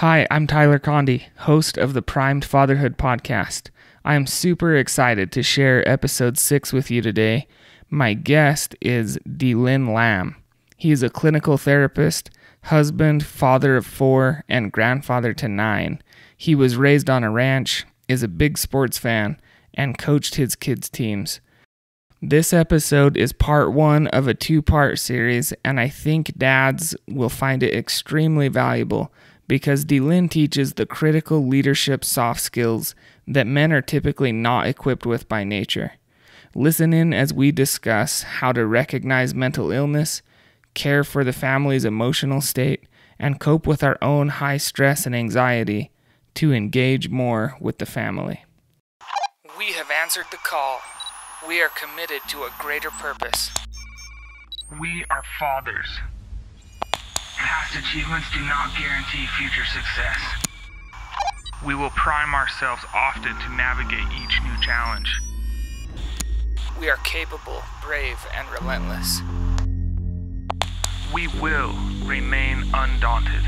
Hi, I'm Tyler Condi, host of the Primed Fatherhood podcast. I am super excited to share episode 6 with you today. My guest is DeLynn Lamb. He is a clinical therapist, husband, father of 4, and grandfather to 9. He was raised on a ranch, is a big sports fan, and coached his kids' teams. This episode is part 1 of a 2-part series, and I think dads will find it extremely valuable because DeLynn teaches the critical leadership soft skills that men are typically not equipped with by nature. Listen in as we discuss how to recognize mental illness, care for the family's emotional state, and cope with our own high stress and anxiety to engage more with the family. We have answered the call. We are committed to a greater purpose. We are fathers. Past achievements do not guarantee future success. We will prime ourselves often to navigate each new challenge. We are capable, brave, and relentless. We will remain undaunted.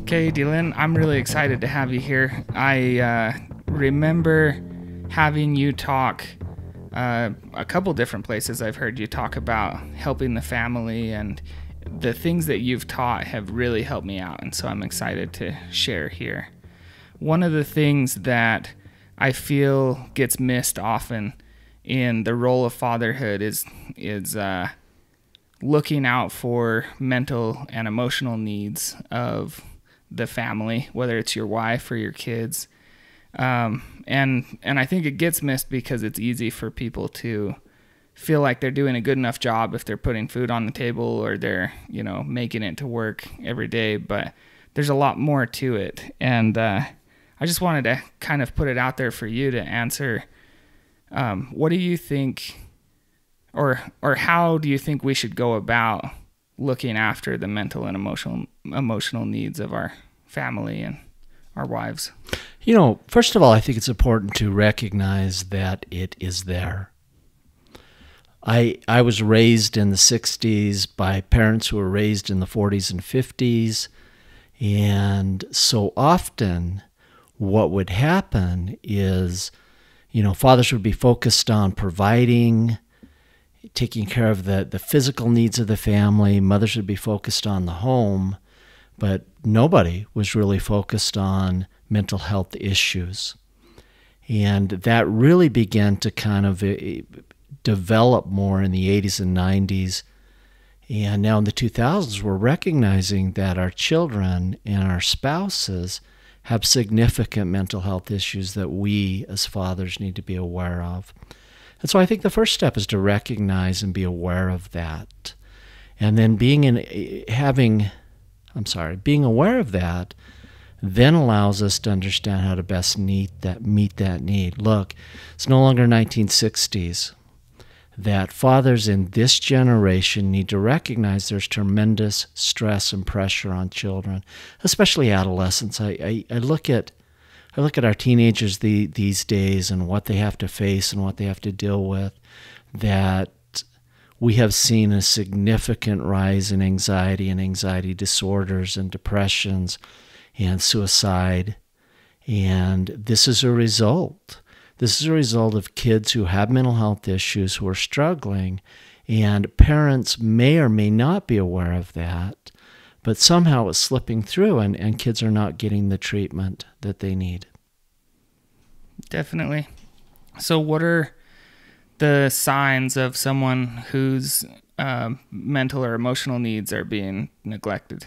Okay, DeLynn, I'm really excited to have you here. I remember having you talk a couple different places. I've heard you talk about helping the family, and the things that you've taught have really helped me out, and so I'm excited to share here. One of the things that I feel gets missed often in the role of fatherhood is looking out for mental and emotional needs of the family, whether it's your wife or your kids. And I think it gets missed because it's easy for people to feel like they're doing a good enough job if they're putting food on the table or they're, making it to work every day. But there's a lot more to it. And I just wanted to kind of put it out there for you to answer. What do you think, or how do you think we should go about looking after the mental and emotional needs of our family and our wives? First of all, I think it's important to recognize that it is there. I was raised in the 60s by parents who were raised in the 40s and 50s, and so often what would happen is, fathers would be focused on providing, taking care of the physical needs of the family. Mothers would be focused on the home, but nobody was really focused on mental health issues. And that really began to kind of develop more in the 80s and 90s. And now in the 2000s, we're recognizing that our children and our spouses have significant mental health issues that we as fathers need to be aware of. And so I think the first step is to recognize and be aware of that. And then being aware of that then allows us to understand how to best meet that need. Look, it's no longer 1960s. That fathers in this generation need to recognize there's tremendous stress and pressure on children, especially adolescents. I look at our teenagers these days and what they have to face and what they have to deal with, that we have seen a significant rise in anxiety and anxiety disorders and depressions and suicide. And this is a result. This is a result of kids who have mental health issues, who are struggling, and parents may or may not be aware of that, but somehow it's slipping through and kids are not getting the treatment that they need. Definitely. So what are the signs of someone whose mental or emotional needs are being neglected?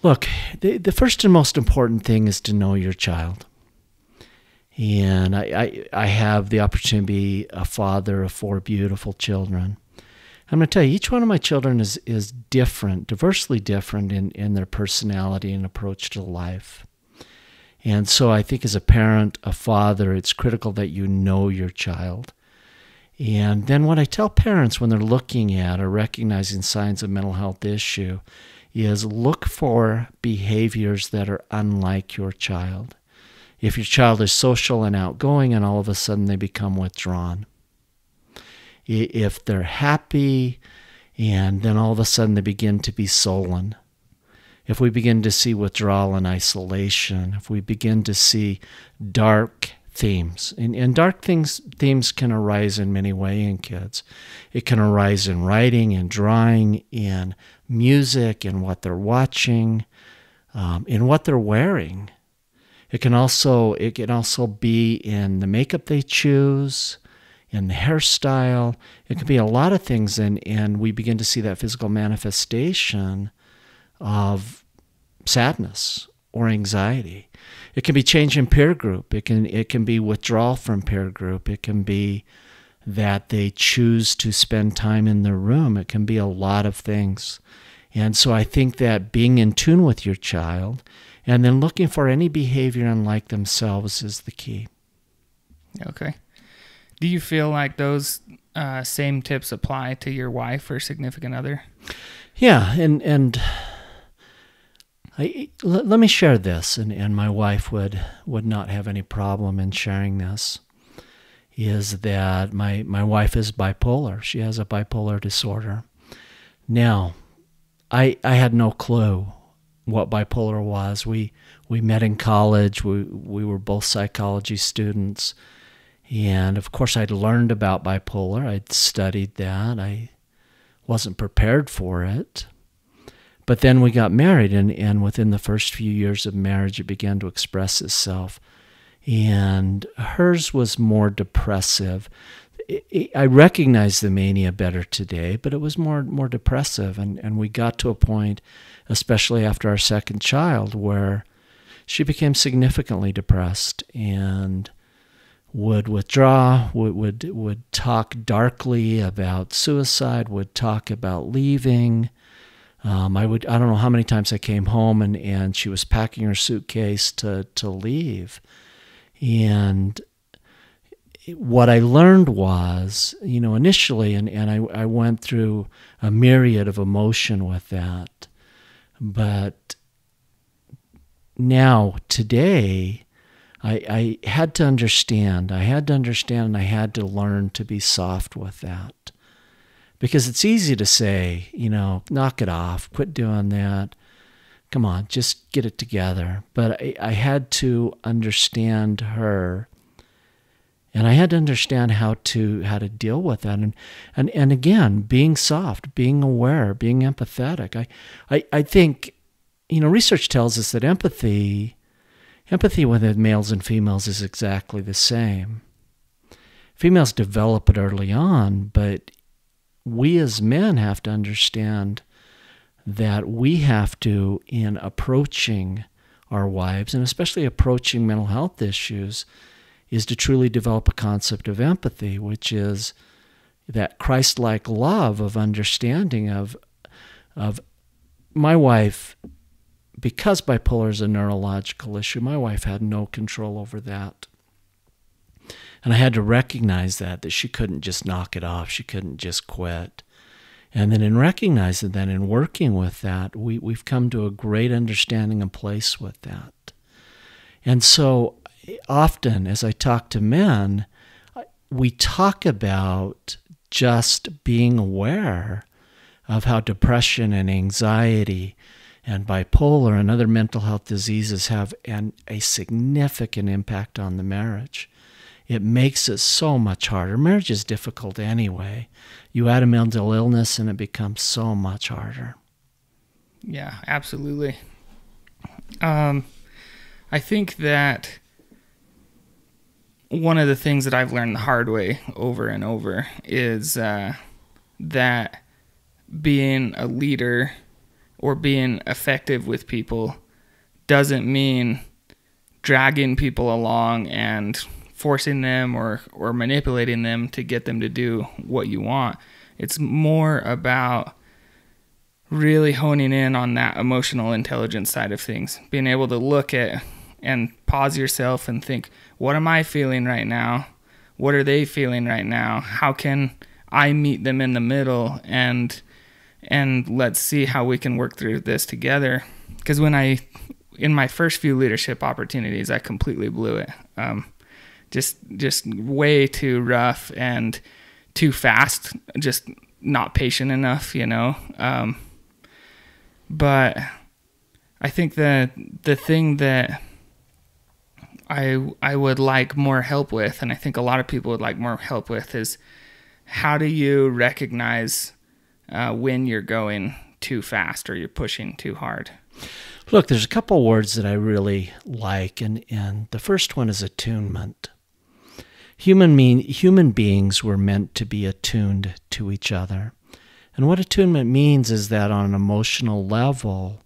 Look, the first and most important thing is to know your child. And I have the opportunity to be a father of 4 beautiful children. I'm going to tell you, each one of my children is different, diversely different in their personality and approach to life. And so I think as a parent, a father, it's critical that you know your child. And then what I tell parents when they're looking at or recognizing signs of mental health issue is look for behaviors that are unlike your child. If your child is social and outgoing and all of a sudden they become withdrawn. If they're happy and then all of a sudden they begin to be sullen. if we begin to see withdrawal and isolation, if we begin to see dark themes, and dark themes can arise in many ways in kids. It can arise in writing and drawing, in music, in what they're watching, in what they're wearing. It can also be in the makeup they choose, in the hairstyle. It can be a lot of things, and we begin to see that physical manifestation of sadness or anxiety. It can be change in peer group. It can be withdrawal from peer group. It can be that they choose to spend time in their room. It can be a lot of things. And so I think that being in tune with your child and then looking for any behavior unlike themselves is the key. Okay. Do you feel like those same tips apply to your wife or significant other? Yeah, and let me share this, and my wife would not have any problem in sharing this, is that my wife is bipolar. She has a bipolar disorder. Now, I had no clue what bipolar was. We met in college. We were both psychology students. And of course, I'd learned about bipolar. I'd studied that. I wasn't prepared for it. But then we got married, and within the first few years of marriage, it began to express itself. And hers was more depressive. I recognize the mania better today, but it was more depressive. And we got to a point, especially after our second child, where she became significantly depressed and would withdraw, would talk darkly about suicide, would talk about leaving. I don't know how many times I came home and she was packing her suitcase to leave. And what I learned was, initially, and I went through a myriad of emotion with that. But now, today, I had to understand. And I had to learn to be soft with that. Because it's easy to say, knock it off, quit doing that. Come on, just get it together. But I had to understand her, and I had to understand how to deal with that. And again, being soft, being aware, being empathetic. I think, research tells us that empathy with males and females is exactly the same. Females develop it early on, but we as men have to understand that we have to, in approaching our wives, and especially approaching mental health issues, is to truly develop a concept of empathy, which is that Christ-like love of understanding of my wife. Because bipolar is a neurological issue, my wife had no control over that. And I had to recognize that she couldn't just knock it off. She couldn't just quit. And then in recognizing that and working with that, we've come to a great understanding and place with that. And so often as I talk to men, we talk about just being aware of how depression and anxiety and bipolar and other mental health diseases have a significant impact on the marriage. It makes it so much harder. Marriage is difficult anyway. You add a mental illness and it becomes so much harder. Yeah, absolutely. I think that one of the things that I've learned the hard way over and over is that being a leader or being effective with people doesn't mean dragging people along and forcing them or manipulating them to get them to do what you want. It's more about really honing in on that emotional intelligence side of things, being able to look at and pause yourself and think, what am I feeling right now? What are they feeling right now? How can I meet them in the middle and let's see how we can work through this together? Because in my first few leadership opportunities, I completely blew it. Just way too rough and too fast, just not patient enough, But I think that the thing that I would like more help with, and I think a lot of people would like more help with, is how do you recognize when you're going too fast or you're pushing too hard? Look, there's a couple words that I really like, and the first one is attunement. Human beings were meant to be attuned to each other. And what attunement means is that on an emotional level,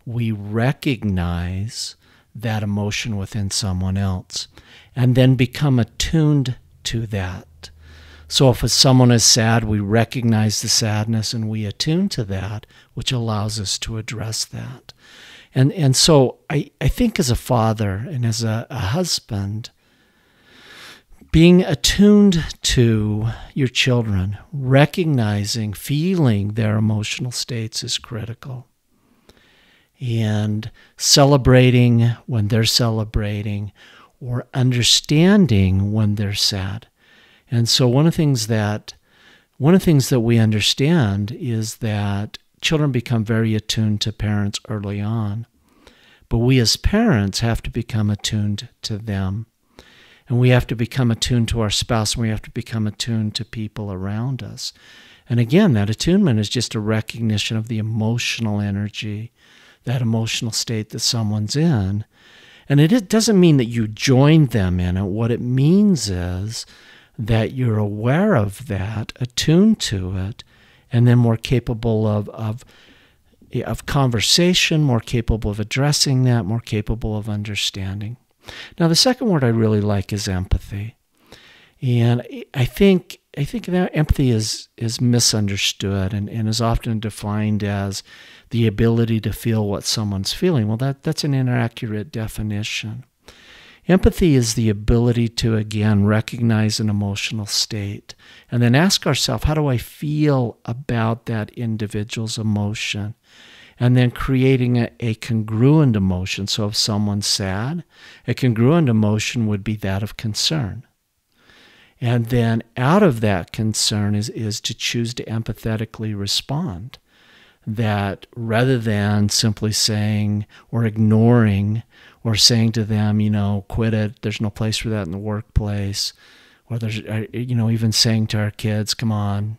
we recognize that emotion within someone else and then become attuned to that. So if someone is sad, we recognize the sadness and we attune to that, which allows us to address that. And so I think as a father and as a husband, being attuned to your children, recognizing, feeling their emotional states is critical. And celebrating when they're celebrating, or understanding when they're sad. And so one of the things that we understand is that children become very attuned to parents early on. But we as parents have to become attuned to them. And we have to become attuned to our spouse, and we have to become attuned to people around us. And again, that attunement is just a recognition of the emotional energy, that emotional state that someone's in. And it doesn't mean that you join them in it. What it means is that you're aware of that, attuned to it, and then more capable of conversation, more capable of addressing that, more capable of understanding. Now, the second word I really like is empathy. And I think that empathy is misunderstood and is often defined as the ability to feel what someone's feeling. Well, that's an inaccurate definition. Empathy is the ability to, again, recognize an emotional state and then ask ourselves, how do I feel about that individual's emotion? And then creating a congruent emotion. So if someone's sad, a congruent emotion would be that of concern. And then out of that concern is to choose to empathetically respond. That rather than simply saying or ignoring or saying to them, quit it, there's no place for that in the workplace, or there's, even saying to our kids, come on,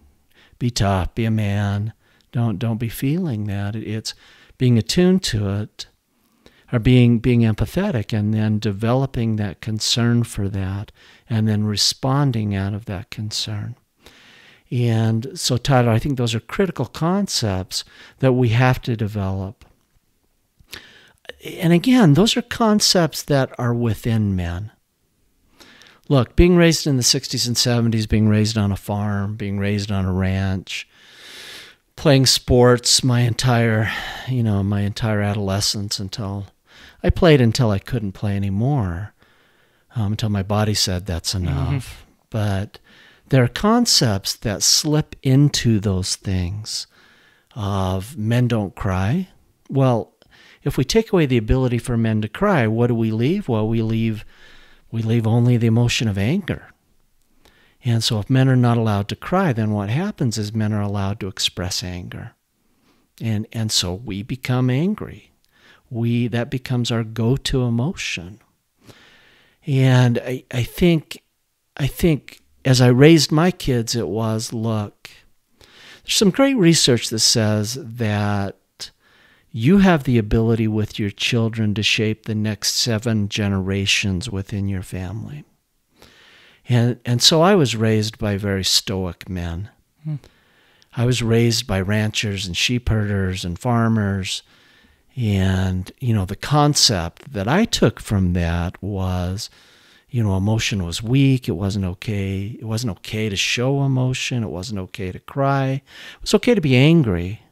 be tough, be a man, don't be feeling that. It's being attuned to it, or being empathetic, and then developing that concern for that, and then responding out of that concern. And so, Tyler, I think those are critical concepts that we have to develop. And again, those are concepts that are within men. Look, being raised in the 60s and 70s, being raised on a farm, being raised on a ranch, playing sports my entire adolescence until I couldn't play anymore, until my body said that's enough. Mm-hmm. But there are concepts that slip into those things of men don't cry. Well, if we take away the ability for men to cry, what do we leave? Well, we leave only the emotion of anger. And so if men are not allowed to cry, then what happens is men are allowed to express anger. And so we become angry. That becomes our go-to emotion. And I think as I raised my kids, it was, look, there's some great research that says that you have the ability with your children to shape the next 7 generations within your family. And so I was raised by very stoic men. I was raised by ranchers and sheep herders and farmers. And, the concept that I took from that was, emotion was weak. It wasn't okay. It wasn't okay to show emotion. It wasn't okay to cry. It was okay to be angry.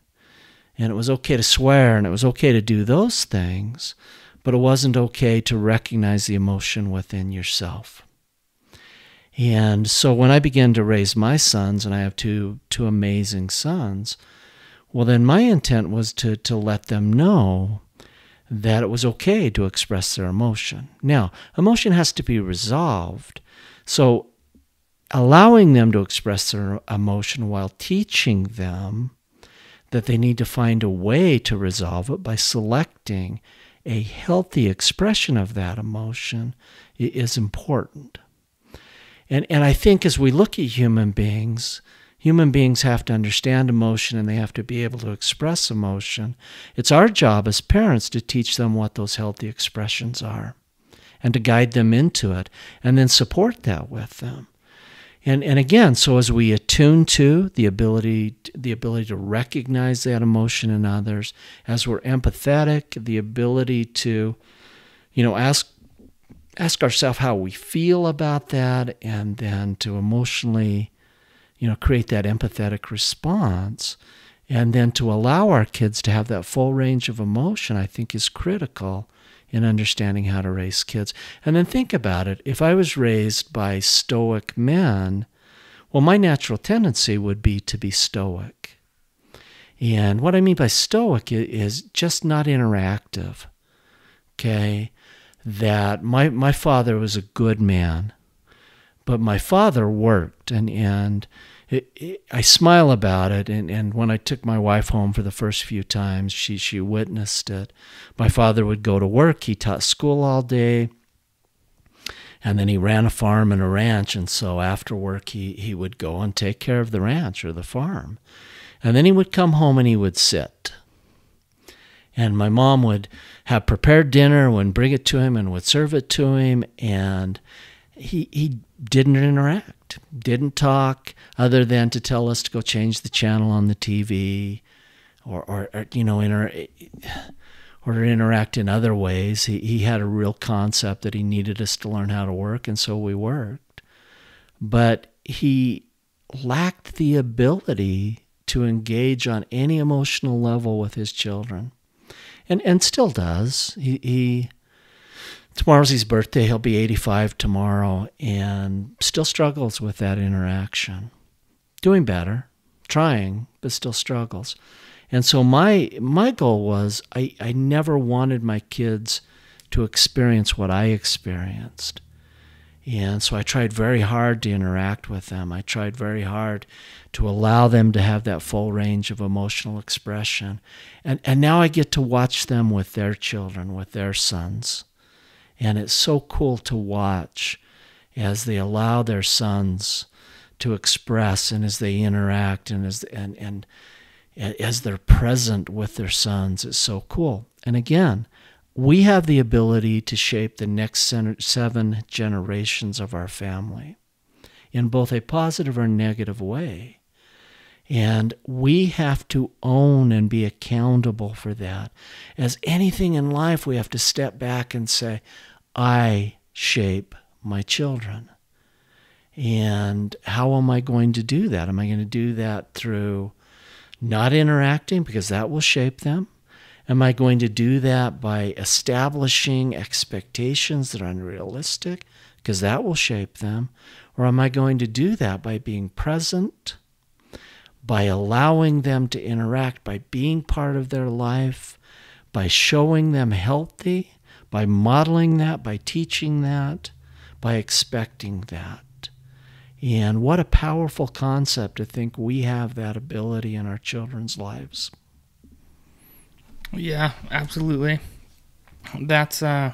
And it was okay to swear. And it was okay to do those things. But it wasn't okay to recognize the emotion within yourself. And so when I began to raise my sons, and I have two amazing sons, well, then my intent was to let them know that it was okay to express their emotion. Now, emotion has to be resolved. So allowing them to express their emotion while teaching them that they need to find a way to resolve it by selecting a healthy expression of that emotion is important. And I think as we look at human beings have to understand emotion and they have to be able to express emotion. It's our job as parents to teach them what those healthy expressions are and to guide them into it and then support that with them. And again, so as we attune to the ability to recognize that emotion in others, as we're empathetic, the ability to, ask ourselves how we feel about that, and then to emotionally, create that empathetic response, and then to allow our kids to have that full range of emotion, I think is critical in understanding how to raise kids. And then think about it. If I was raised by stoic men, well, my natural tendency would be to be stoic. And what I mean by stoic is just not interactive. Okay? That my father was a good man, but my father worked, and I smile about it, and when I took my wife home for the first few times, she witnessed it. My father would go to work, he taught school all day, and then he ran a farm and a ranch, and so after work he would go and take care of the ranch or the farm. And then he would come home and he would sit. And my mom would have prepared dinner, would bring it to him and would serve it to him, and he didn't interact, didn't talk, other than to tell us to go change the channel on the TV, or interact in other ways. He had a real concept that he needed us to learn how to work, and so we worked. But he lacked the ability to engage on any emotional level with his children, and still does. Tomorrow's his birthday. He'll be 85 tomorrow, and still struggles with that interaction. Doing better, trying, but still struggles. And so my goal was I never wanted my kids to experience what I experienced. And so I tried very hard to interact with them. I tried very hard to allow them to have that full range of emotional expression. And now I get to watch them with their children, with their sons. And it's so cool to watch as they allow their sons to express, and as they interact, and as they're present with their sons. It's so cool. And again, we have the ability to shape the next 7 generations of our family in both a positive or negative way. And we have to own and be accountable for that. As anything in life, we have to step back and say, I shape my children. And how am I going to do that? Am I going to do that through not interacting, because that will shape them? Am I going to do that by establishing expectations that are unrealistic, because that will shape them? Or am I going to do that by being present, by allowing them to interact, by being part of their life, by showing them healthy, by modeling that, by teaching that, by expecting that? And what a powerful concept to think we have that ability in our children's lives. Yeah, absolutely. That's I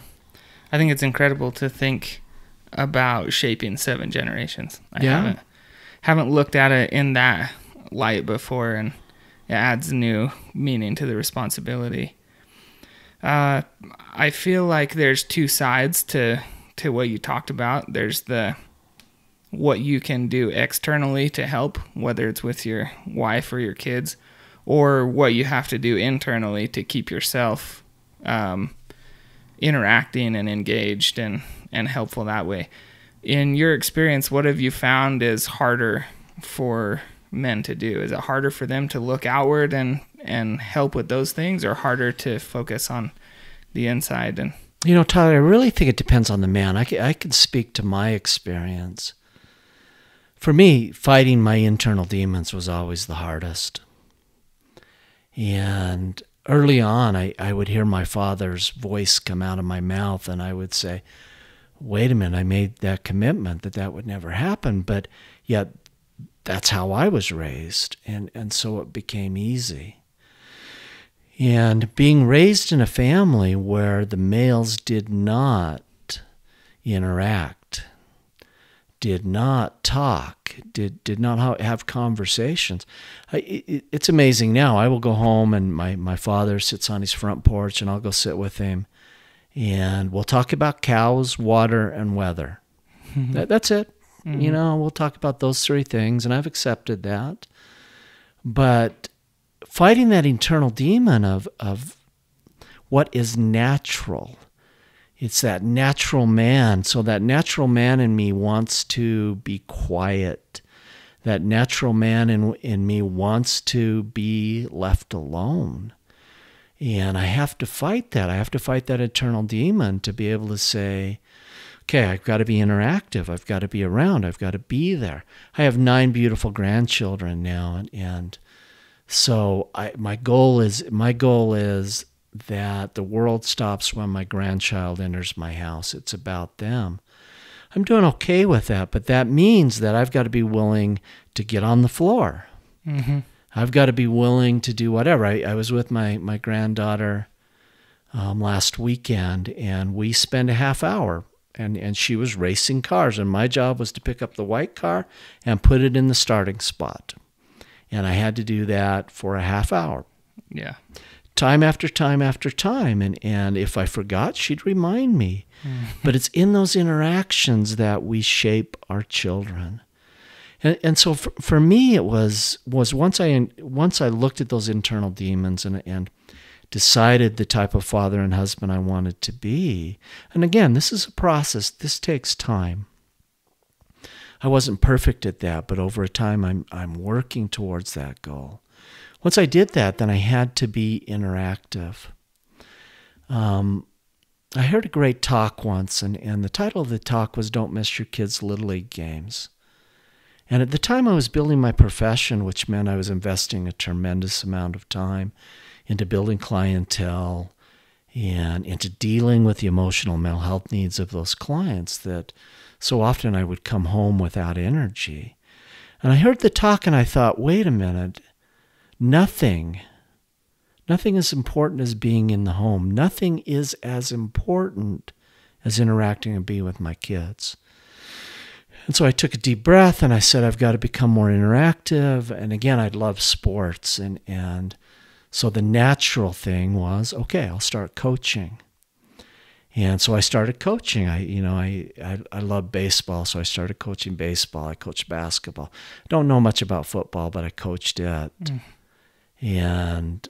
think it's incredible to think about shaping 7 generations. I haven't looked at it in that light before, and it adds new meaning to the responsibility. I feel like there's 2 sides to what you talked about. There's what you can do externally to help, whether it's with your wife or your kids, or what you have to do internally to keep yourself interacting and engaged and helpful that way. In your experience, what have you found is harder for men to do? Is it harder for them to look outward and help with those things, or harder to focus on the inside? And Tyler, I really think it depends on the man. I can speak to my experience. For me, fighting my internal demons was always the hardest. And early on, I would hear my father's voice come out of my mouth, and I would say, wait a minute, I made that commitment that would never happen, but yet that's how I was raised, and so it became easy. And being raised in a family where the males did not interact, did not talk, did not have conversations. It's amazing now. I will go home and my father sits on his front porch and I'll go sit with him and we'll talk about cows, water, and weather. That's it. Mm-hmm. We'll talk about those three things, and I've accepted that. But fighting that internal demon of what is natural, it's that natural man. So that natural man in me wants to be quiet. That natural man in me wants to be left alone. And I have to fight that. I have to fight that internal demon to be able to say, okay, I've got to be interactive. I've got to be around. I've got to be there. I have 9 beautiful grandchildren now, and so my goal is that the world stops when my grandchild enters my house. It's about them. I'm doing okay with that, but that means that I've got to be willing to get on the floor. Mm-hmm. I've got to be willing to do whatever. I was with my granddaughter last weekend, and we spent a half hour. And she was racing cars, and my job was to pick up the white car and put it in the starting spot. And I had to do that for a half hour. Yeah. Time after time after time. And if I forgot, she'd remind me. Mm-hmm. But it's in those interactions that we shape our children. And so for me, it was once I looked at those internal demons and decided the type of father and husband I wanted to be. And again, this is a process. This takes time. I wasn't perfect at that, but over time I'm working towards that goal. Once I did that, then I had to be interactive. I heard a great talk once, and the title of the talk was Don't Miss Your Kids' Little League Games. And at the time I was building my profession, which meant I was investing a tremendous amount of time into building clientele and into dealing with the emotional mental health needs of those clients, that so often I would come home without energy. And I heard the talk and I thought, wait a minute, nothing is important as being in the home. Nothing is as important as interacting and being with my kids. And so I took a deep breath and I said, I've got to become more interactive. And again, I love sports. And so the natural thing was, okay, I'll start coaching. And so I started coaching. I love baseball, so I started coaching baseball. I coached basketball. I don't know much about football, but I coached it. And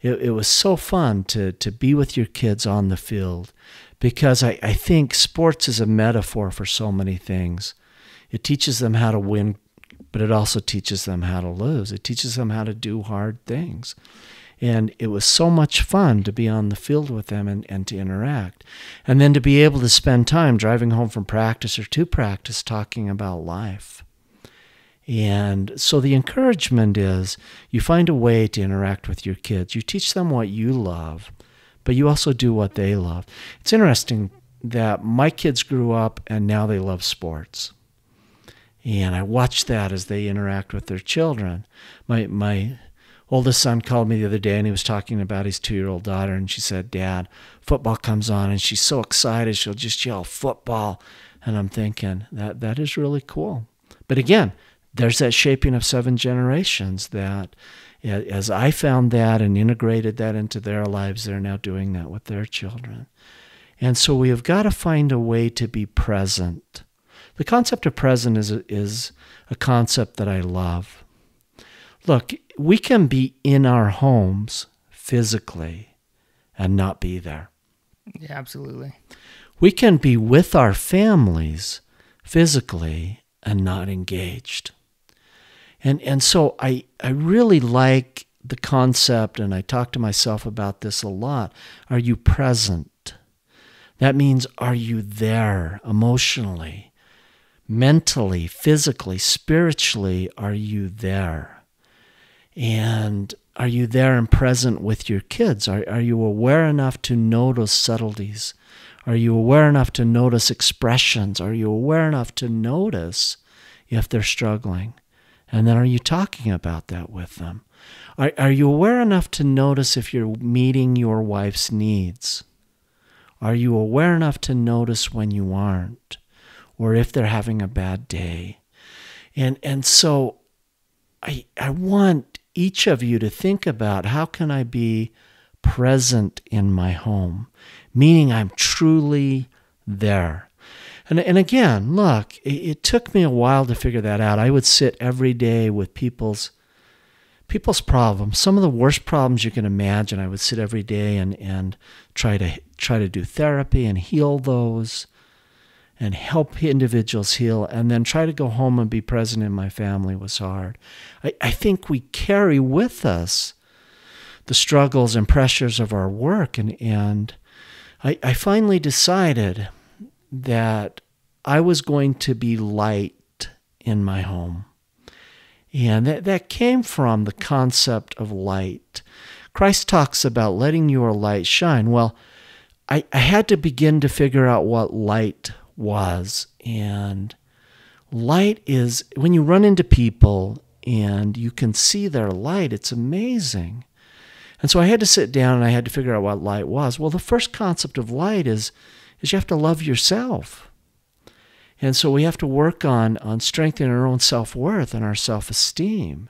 it was so fun to be with your kids on the field, because I think sports is a metaphor for so many things. It teaches them how to win, but it also teaches them how to lose. It teaches them how to do hard things. And it was so much fun to be on the field with them and to interact. And then to be able to spend time driving home from practice or to practice talking about life. And so the encouragement is you find a way to interact with your kids. You teach them what you love, but you also do what they love. It's interesting that my kids grew up and now they love sports. And I watch that as they interact with their children. My oldest son called me the other day and he was talking about his 2-year-old daughter, and she said, Dad, football comes on and she's so excited she'll just yell football. And I'm thinking, that is really cool. But again, there's that shaping of 7 generations that as I found that and integrated that into their lives, they're now doing that with their children. And so we have got to find a way to be present. The concept of present is a concept that I love. Look, we can be in our homes physically and not be there. Yeah, absolutely. We can be with our families physically and not engaged. And so I really like the concept, and I talk to myself about this a lot. Are you present? That means, are you there emotionally, mentally, physically, spiritually? Are you there? And are you there and present with your kids? Are you aware enough to notice subtleties? Are you aware enough to notice expressions? Are you aware enough to notice if they're struggling? And then are you talking about that with them? Are you aware enough to notice if you're meeting your wife's needs? Are you aware enough to notice when you aren't, or if they're having a bad day? And so I want each of you to think about, how can I be present in my home? Meaning I'm truly there. And again, look, it took me a while to figure that out. I would sit every day with people's problems, some of the worst problems you can imagine. I would sit every day and try to do therapy and heal those and help individuals heal, and then try to go home and be present in my family was hard. I think we carry with us the struggles and pressures of our work, and I finally decided that I was going to be light in my home. And that came from the concept of light. Christ talks about letting your light shine. Well, I had to begin to figure out what light was. And light is, when you run into people and you can see their light, it's amazing. And so I had to sit down and I had to figure out what light was. Well, the first concept of light is you have to love yourself. And so we have to work on strengthening our own self-worth and our self-esteem.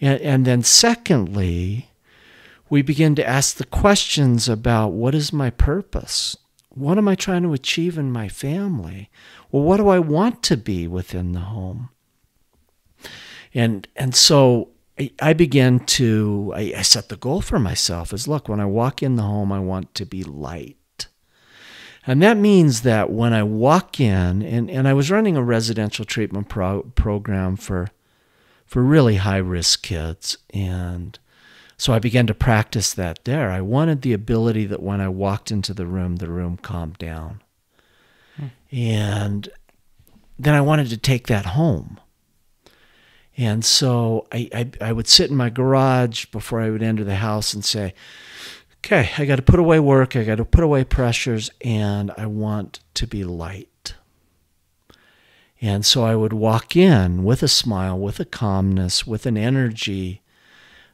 And then secondly, we begin to ask the questions about, what is my purpose? What am I trying to achieve in my family? Well, what do I want to be within the home? And so I began to, I set the goal for myself is, look, when I walk in the home, I want to be light. And that means that when I walk in, and I was running a residential treatment program for really high-risk kids, and so I began to practice that there. I wanted the ability that when I walked into the room calmed down. And then I wanted to take that home. And so I would sit in my garage before I would enter the house and say, okay, I got to put away work, I got to put away pressures, and I want to be light. And so I would walk in with a smile, with a calmness, with an energy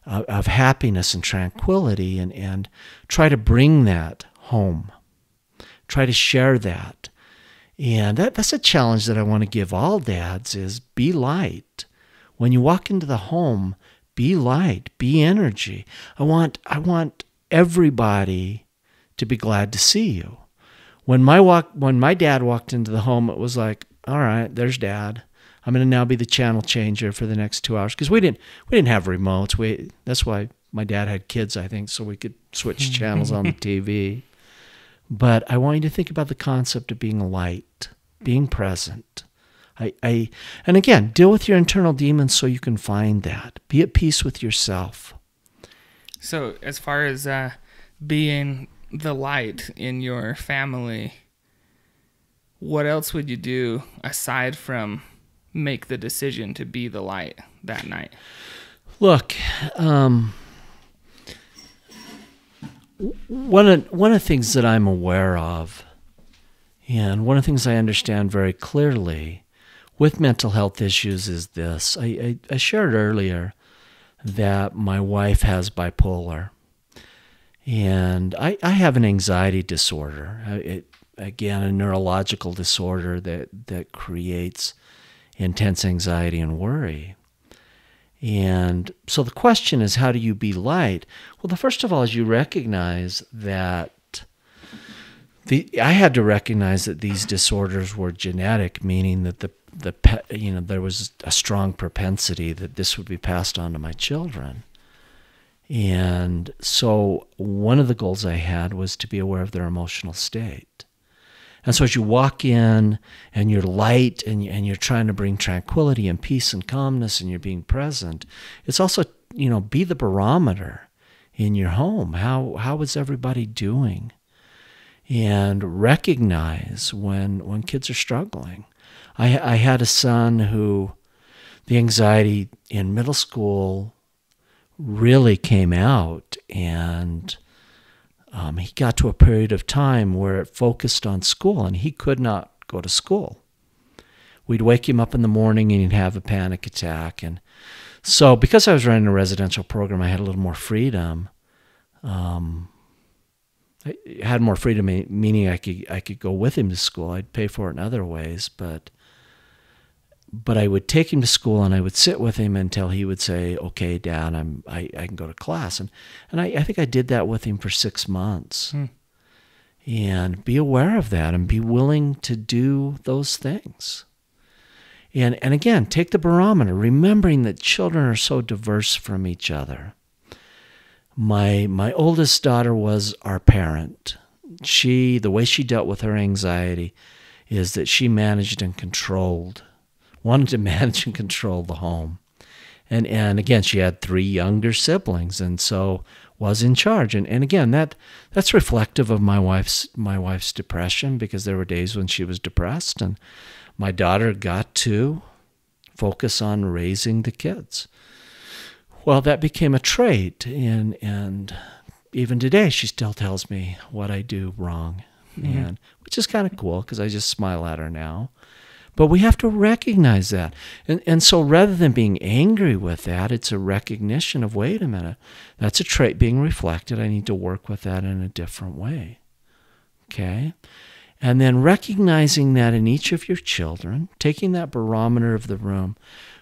of happiness and tranquility, and try to bring that home. Try to share that. And that's a challenge that I want to give all dads is be light. When you walk into the home, be light, be energy. I want everybody to be glad to see you. When my dad walked into the home, it was like, all right, there's Dad. I'm going to now be the channel changer for the next 2 hours, because we didn't have remotes. That's why my dad had kids, I think, so we could switch channels on the TV. But I want you to think about the concept of being light, being present. And again, deal with your internal demons so you can find that. Be at peace with yourself. So as far as being the light in your family, what else would you do aside from make the decision to be the light that night? Look, one of the things that I'm aware of, and one of the things I understand very clearly with mental health issues is this. I shared earlier that my wife has bipolar, and I have an anxiety disorder. Again, a neurological disorder that creates intense anxiety and worry. And so the question is, how do you be light? Well, the first of all is you recognize that I had to recognize that these disorders were genetic, meaning that there was a strong propensity that this would be passed on to my children. And so one of the goals I had was to be aware of their emotional state. And so as you walk in and you're light and you're trying to bring tranquility and peace and calmness and you're being present, it's also, be the barometer in your home. How is everybody doing? And recognize when kids are struggling. I had a son who the anxiety in middle school really came out, and he got to a period of time where it focused on school, and he could not go to school. We'd wake him up in the morning and he'd have a panic attack. And So because I was running a residential program, I had a little more freedom. I had more freedom, meaning I could go with him to school. I'd pay for it in other ways, but I would take him to school and I would sit with him until he would say, "Okay, Dad, I can go to class." And I think I did that with him for 6 months. And be aware of that and be willing to do those things. And again, take the barometer, remembering that children are so diverse from each other. My oldest daughter was our parent. The way she dealt with her anxiety is that she managed and wanted to manage and control the home. And again, she had 3 younger siblings, and so was in charge. And again, that's reflective of my wife's depression, because there were days when she was depressed, and my daughter got to focus on raising the kids. Well, that became a trait, and even today she still tells me what I do wrong, and which is kind of cool because I just smile at her now. But we have to recognize that. And so rather than being angry with that, it's a recognition of, wait a minute, that's a trait being reflected. I need to work with that in a different way. Okay? And then recognizing that in each of your children, taking that barometer of the room,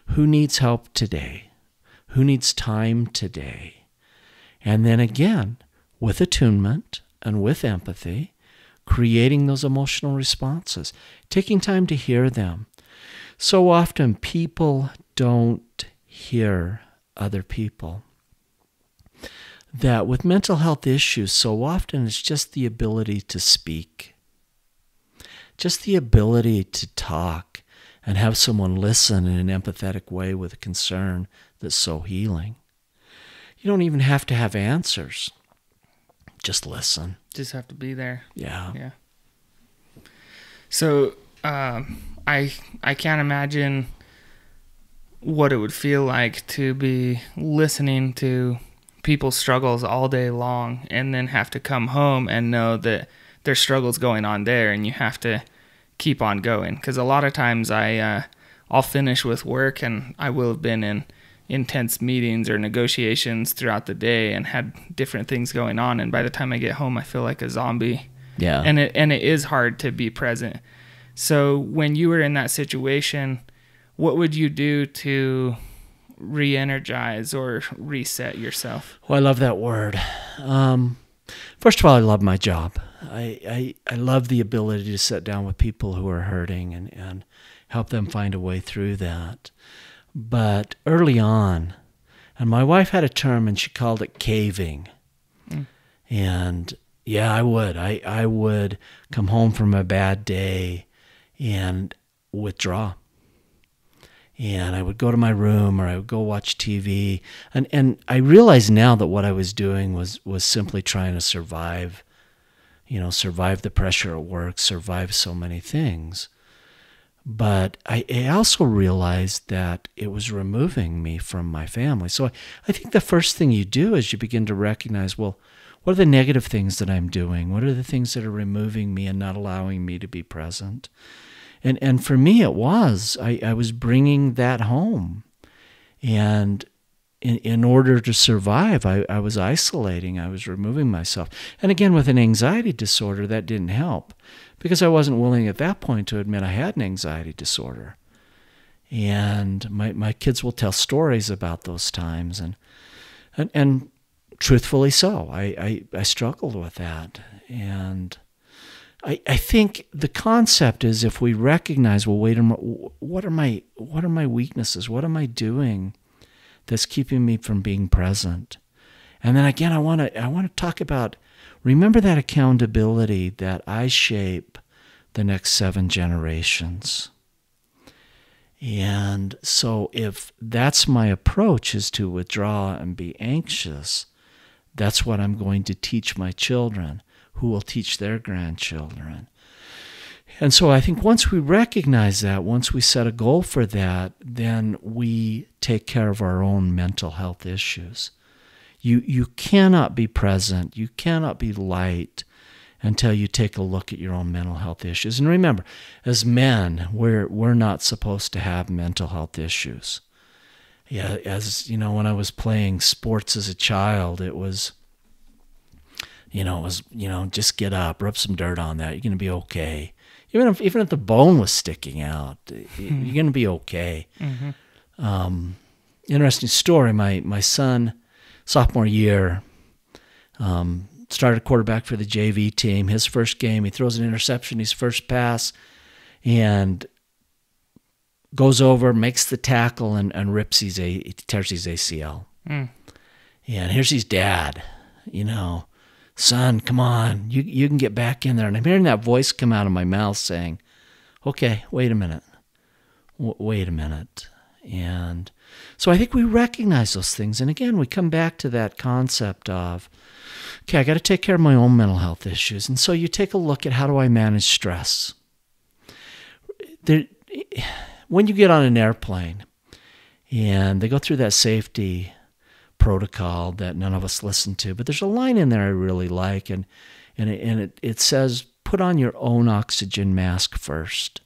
who needs help today? Who needs time today? And then again, with attunement and with empathy, creating those emotional responses, taking time to hear them. So often people don't hear other people. That with mental health issues, so often it's just the ability to speak, just the ability to talk and have someone listen in an empathetic way with a concern that's so healing. You don't even have to have answers. Just listen. Just have to be there. Yeah. So I can't imagine what it would feel like to be listening to people's struggles all day long and then have to come home and know that there's struggles going on there and you have to keep on going. Because a lot of times I'll finish with work and I will have been in intense meetings or negotiations throughout the day and had different things going on, and by the time I get home I feel like a zombie. Yeah. And it is hard to be present. So when you were in that situation, what would you do to re-energize or reset yourself? Well, I love that word. First of all, I love my job. I love the ability to sit down with people who are hurting and help them find a way through that. But early on, and my wife had a term and she called it caving. And yeah, I would. I would come home from a bad day and withdraw. And I would go to my room or I would go watch TV. And I realize now that what I was doing was simply trying to survive, survive the pressure at work, survive so many things. But I also realized that it was removing me from my family. So I think the first thing you do is you begin to recognize, well, what are the negative things that I'm doing? What are the things that are removing me and not allowing me to be present? And for me, it was. I was bringing that home. And in order to survive, I was isolating. I was removing myself. And again, with an anxiety disorder, that didn't help because I wasn't willing at that point to admit I had an anxiety disorder. And my kids will tell stories about those times. And truthfully so, I struggled with that. And I think the concept is if we recognize, well, wait a minute, what are my weaknesses? What am I doing that's keeping me from being present? And then again, I want to talk about, remember that accountability that I shape the next 7 generations. And so if that's my approach, is to withdraw and be anxious, that's what I'm going to teach my children, who will teach their grandchildren. And so I think once we recognize that, once we set a goal for that, then we take care of our own mental health issues. You cannot be present, you cannot be light until you take a look at your own mental health issues. And remember, as men, we're not supposed to have mental health issues. Yeah, as you know, when I was playing sports as a child, it was, just get up, rub some dirt on that. You're going to be okay. Even if the bone was sticking out, you're going to be okay. Mm-hmm. Interesting story. My son, sophomore year, started quarterback for the JV team. His first game, he throws an interception, his first pass, and goes over, makes the tackle, and tears his ACL. Mm. And here's his dad, son, come on, you can get back in there. And I'm hearing that voice come out of my mouth saying, okay, wait a minute. Wait a minute. And so I think we recognize those things. And again, we come back to that concept of, okay, I got to take care of my own mental health issues. And so you take a look at how do I manage stress. When you get on an airplane and they go through that safety protocol that none of us listen to, but there's a line in there I really like, and it says, put on your own oxygen mask first.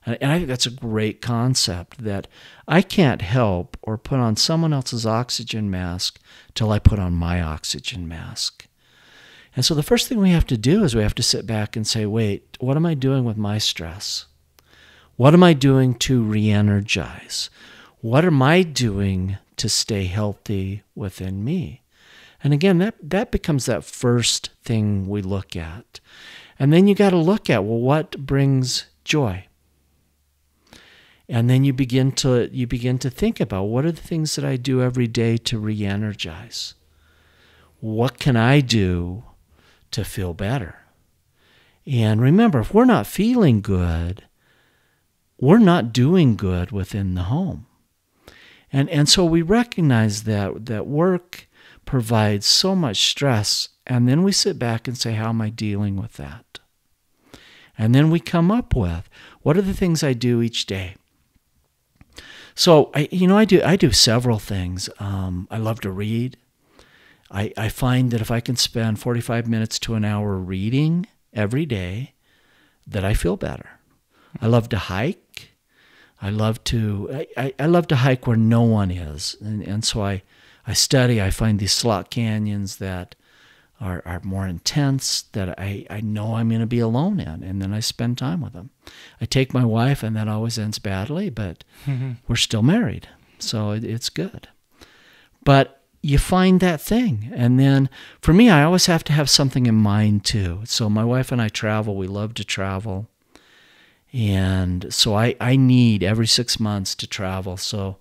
And I think that's a great concept, that I can't help or put on someone else's oxygen mask till I put on my oxygen mask. And so the first thing we have to do is we have to sit back and say, wait, what am I doing with my stress? What am I doing to re-energize? What am I doing to stay healthy within me? And again, that becomes that first thing we look at. And then you got to look at, well, what brings joy? And then you begin to think about, what are the things that I do every day to re-energize? What can I do to feel better? And remember, if we're not feeling good, we're not doing good within the home. And so we recognize that work provides so much stress, and then we sit back and say, how am I dealing with that? And then we come up with, what are the things I do each day? So I do several things. I love to read. I find that if I can spend 45 minutes to an hour reading every day, that I feel better. I love to hike. I love to hike where no one is, and so I study. I find these slot canyons that are more intense, that I know I'm going to be alone in, and then I spend time with them. I take my wife, and that always ends badly, but we're still married, so it's good. But you find that thing, and then for me, I always have to have something in mind too. So my wife and I travel. We love to travel. And so I need every 6 months to travel. So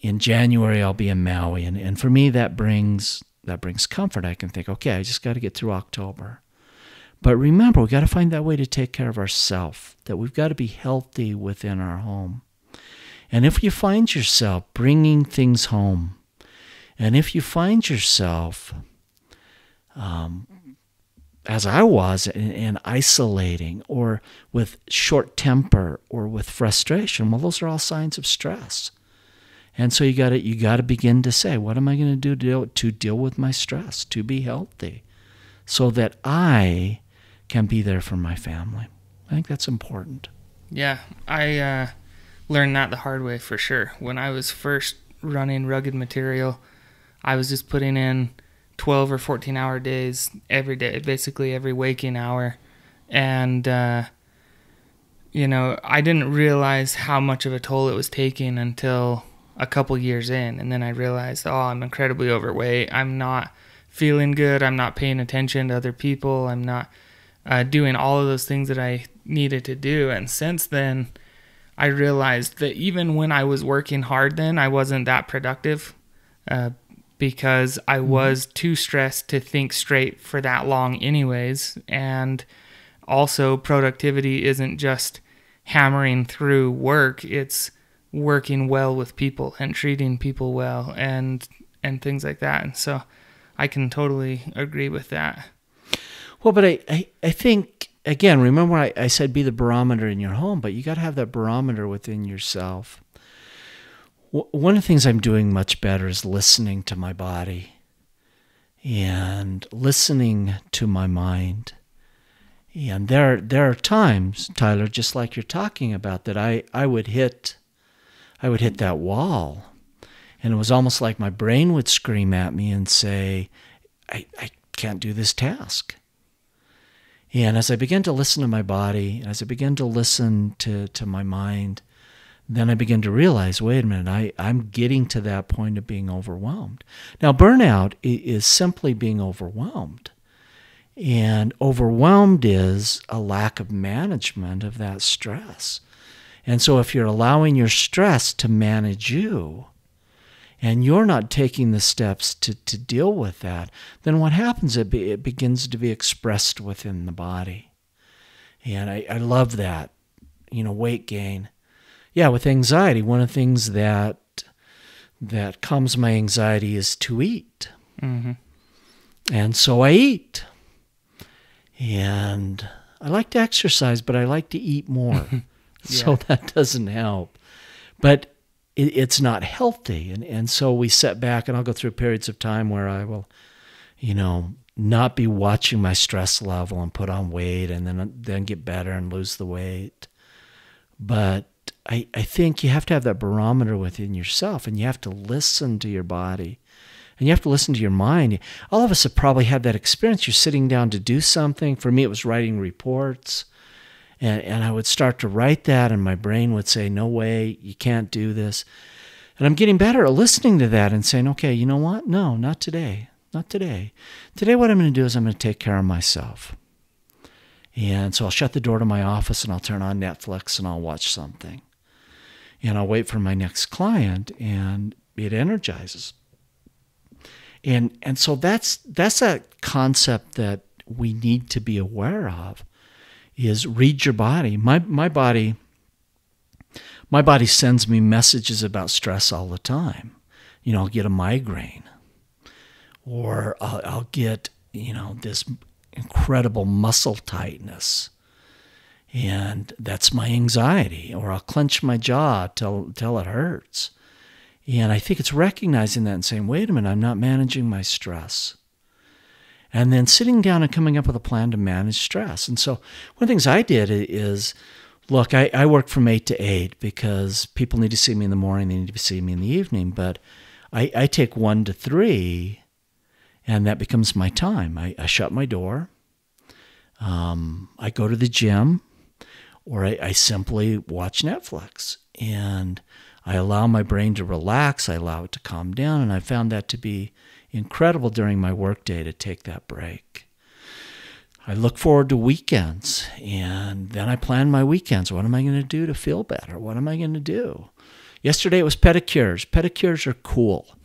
in January, I'll be in Maui. And for me, that brings comfort. I can think, okay, I just got to get through October. But remember, we've got to find that way to take care of ourselves, that we've got to be healthy within our home. And if you find yourself bringing things home, and if you find yourself as I was, in isolating, or with short temper, or with frustration, well, those are all signs of stress. And so you got to begin to say, what am I going to do to deal with my stress, to be healthy, so that I can be there for my family? I think that's important. Yeah, I learned that the hard way for sure. When I was first running rugged material, I was just putting in 12 or 14-hour days every day, basically every waking hour. And, I didn't realize how much of a toll it was taking until a couple years in. And then I realized, I'm incredibly overweight. I'm not feeling good. I'm not paying attention to other people. I'm not doing all of those things that I needed to do. And since then, I realized that even when I was working hard then, I wasn't that productive. Because I was too stressed to think straight for that long anyways. And also, productivity isn't just hammering through work, it's working well with people and treating people well and things like that. And so I can totally agree with that. Well, but I think, again, remember I said be the barometer in your home, but you got to have that barometer within yourself. One of the things I'm doing much better is listening to my body and listening to my mind. And there are times, Tyler, just like you're talking about, that I would hit that wall. And it was almost like my brain would scream at me and say, I can't do this task. And as I began to listen to my body, as I began to listen to my mind, then I began to realize, wait a minute, I'm getting to that point of being overwhelmed. Now, burnout is simply being overwhelmed. And overwhelmed is a lack of management of that stress. And so if you're allowing your stress to manage you, and you're not taking the steps to deal with that, then what happens, it begins to be expressed within the body. And I love that, weight gain. Yeah, with anxiety, one of the things that calms my anxiety is to eat. Mm-hmm. And so I eat. And I like to exercise, but I like to eat more. Yeah. So that doesn't help. But it's not healthy. And so we set back, and I'll go through periods of time where I will, not be watching my stress level and put on weight and then get better and lose the weight. But I think you have to have that barometer within yourself, and you have to listen to your body. And you have to listen to your mind. All of us have probably had that experience. You're sitting down to do something. For me, it was writing reports. And I would start to write that, and my brain would say, no way, you can't do this. And I'm getting better at listening to that and saying, okay, you know what? No, not today. Not today. Today what I'm going to do is I'm going to take care of myself. And so I'll shut the door to my office, and I'll turn on Netflix, and I'll watch something. And I'll wait for my next client, and it energizes. And so that's a concept that we need to be aware of, is read your body. My body sends me messages about stress all the time. I'll get a migraine, or I'll get, this incredible muscle tightness, and that's my anxiety, or I'll clench my jaw till it hurts. And I think it's recognizing that and saying, wait a minute, I'm not managing my stress. And then sitting down and coming up with a plan to manage stress. And so one of the things I did is, look, I work from 8 to 8 because people need to see me in the morning, they need to see me in the evening. But I take 1 to 3, and that becomes my time. I shut my door. I go to the gym, or I simply watch Netflix. And I allow my brain to relax. I allow it to calm down. And I found that to be incredible during my workday, to take that break. I look forward to weekends, and then I plan my weekends. What am I going to do to feel better? What am I going to do? Yesterday it was pedicures. Pedicures are cool.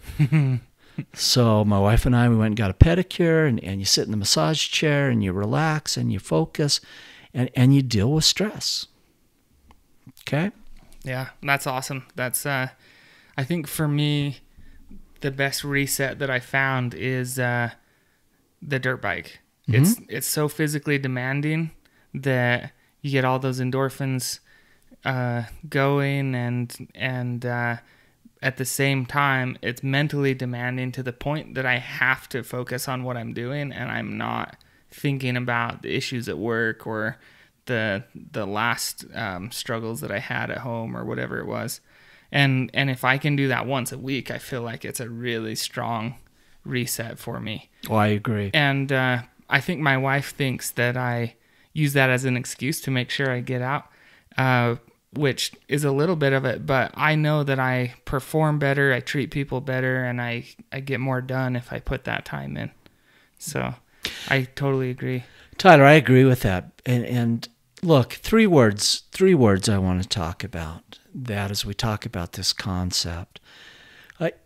So my wife and I, we went and got a pedicure, and you sit in the massage chair, and you relax, and you focus, and you deal with stress. Okay? Yeah, that's awesome. That's, I think for me, the best reset that I found is the dirt bike. Mm-hmm. It's so physically demanding that you get all those endorphins going, and at the same time, it's mentally demanding to the point that I have to focus on what I'm doing, and I'm not thinking about the issues at work or the last struggles that I had at home or whatever it was. And if I can do that once a week, I feel like it's a really strong reset for me. Oh, I agree. And I think my wife thinks that I use that as an excuse to make sure I get out, which is a little bit of it, but I know that I perform better, I treat people better, and I get more done if I put that time in. So I totally agree. Tyler, I agree with that. And look, three words I want to talk about that as we talk about this concept.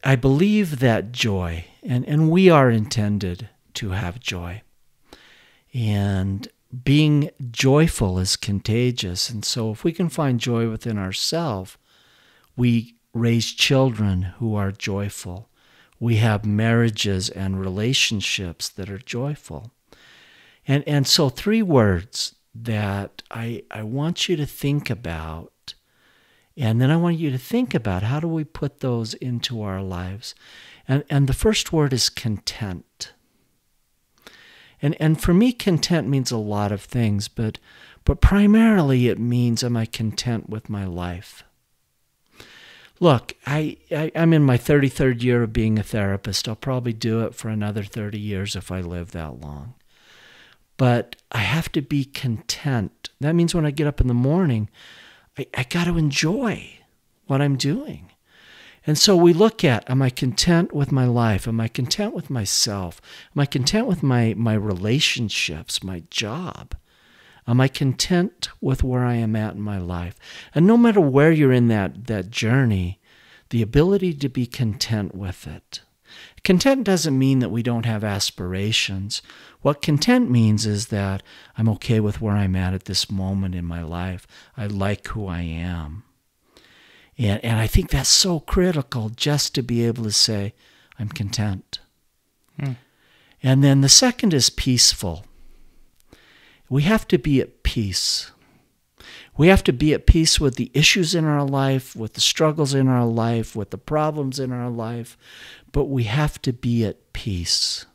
I believe that joy, and we are intended to have joy. And being joyful is contagious. And so if we can find joy within ourselves, we raise children who are joyful. We have marriages and relationships that are joyful. And so 3 words that I want you to think about, and then I want you to think about how do we put those into our lives. And the first word is content. And for me, content means a lot of things, but primarily it means, am I content with my life? Look, I'm in my 33rd year of being a therapist. I'll probably do it for another 30 years if I live that long. But I have to be content. That means when I get up in the morning, I got to enjoy what I'm doing. And so we look at, am I content with my life? Am I content with myself? Am I content with my relationships, my job? Am I content with where I am at in my life? And no matter where you're in that journey, the ability to be content with it. Content doesn't mean that we don't have aspirations. What content means is that I'm okay with where I'm at this moment in my life. I like who I am. And I think that's so critical, just to be able to say, I'm content. And then the second is peaceful. We have to be at peace. We have to be at peace with the issues in our life, with the struggles in our life, with the problems in our life, but we have to be at peace.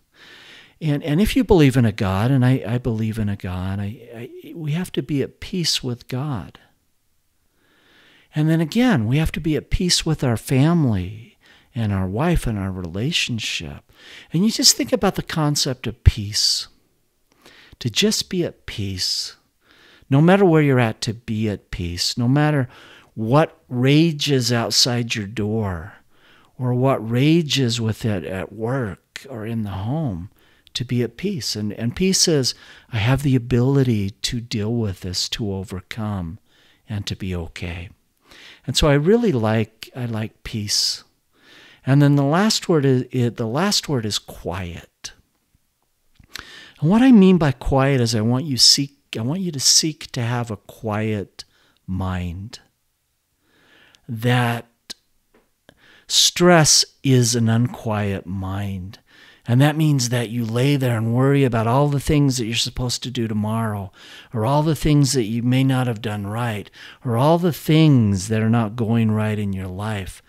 And if you believe in a God, and I believe in a God, we have to be at peace with God. And then again, we have to be at peace with our family and our wife and our relationship. And you just think about the concept of peace. To just be at peace. No matter where you're at, to be at peace. No matter what rages outside your door or what rages with it at work or in the home, to be at peace. And peace is, I have the ability to deal with this, to overcome, and to be okay. And so I like peace. And then the last word is quiet. And what I mean by quiet is I want you to seek to have a quiet mind. That stress is an unquiet mind. And that means that you lay there and worry about all the things that you're supposed to do tomorrow, or all the things that you may not have done right, or all the things that are not going right in your life.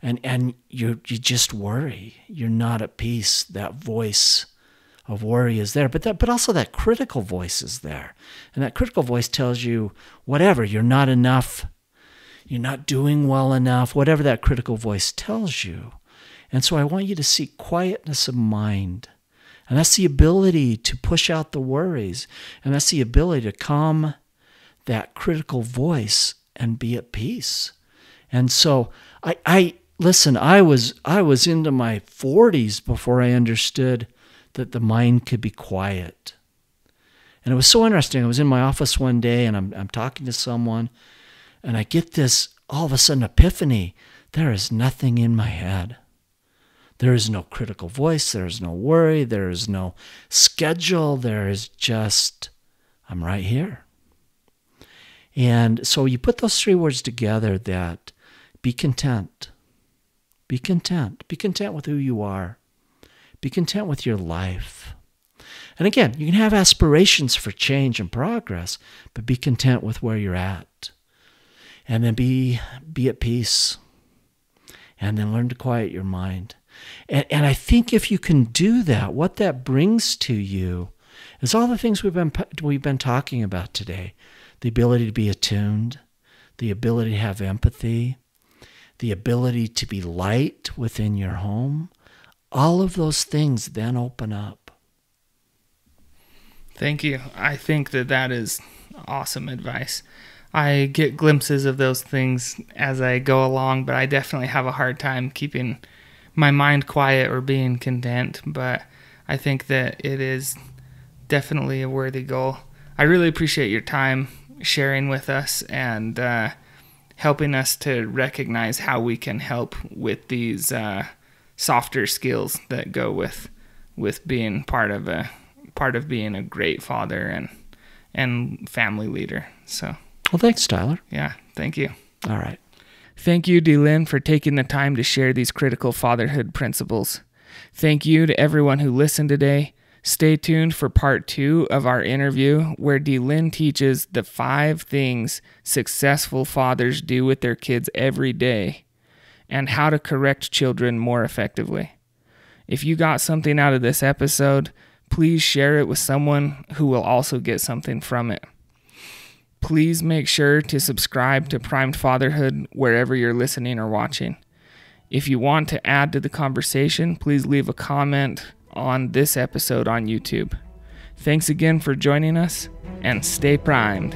And you just worry. You're not at peace. That voice of worry is there, but also that critical voice is there. And that critical voice tells you whatever, you're not enough, you're not doing well enough, whatever that critical voice tells you. And so I want you to seek quietness of mind. And that's the ability to push out the worries. And that's the ability to calm that critical voice and be at peace. And so listen, I was into my 40s before I understood that the mind could be quiet. And it was so interesting. I was in my office one day and I'm talking to someone and I get this all of a sudden epiphany. There is nothing in my head. There is no critical voice. There is no worry. There is no schedule. There is just, I'm right here. And so you put those three words together, that be content. Be content. Be content with who you are. Be content with your life. And again, you can have aspirations for change and progress, but be content with where you're at. And then be at peace. And then learn to quiet your mind. And I think if you can do that, what that brings to you is all the things we've been talking about today. The ability to be attuned, the ability to have empathy, the ability to be light within your home. All of those things then open up. Thank you. I think that is awesome advice. I get glimpses of those things as I go along, but I definitely have a hard time keeping my mind quiet or being content. But I think that it is definitely a worthy goal. I really appreciate your time sharing with us and helping us to recognize how we can help with these softer skills that go with being part of being a great father and family leader. So, well, thanks, Tyler. Yeah, thank you. All right. Thank you, DeLynn, for taking the time to share these critical fatherhood principles. Thank you to everyone who listened today. Stay tuned for part 2 of our interview, where DeLynn teaches the 5 things successful fathers do with their kids every day and how to correct children more effectively. If you got something out of this episode, please share it with someone who will also get something from it. Please make sure to subscribe to Primed Fatherhood wherever you're listening or watching. If you want to add to the conversation, please leave a comment on this episode on YouTube. Thanks again for joining us, and stay primed.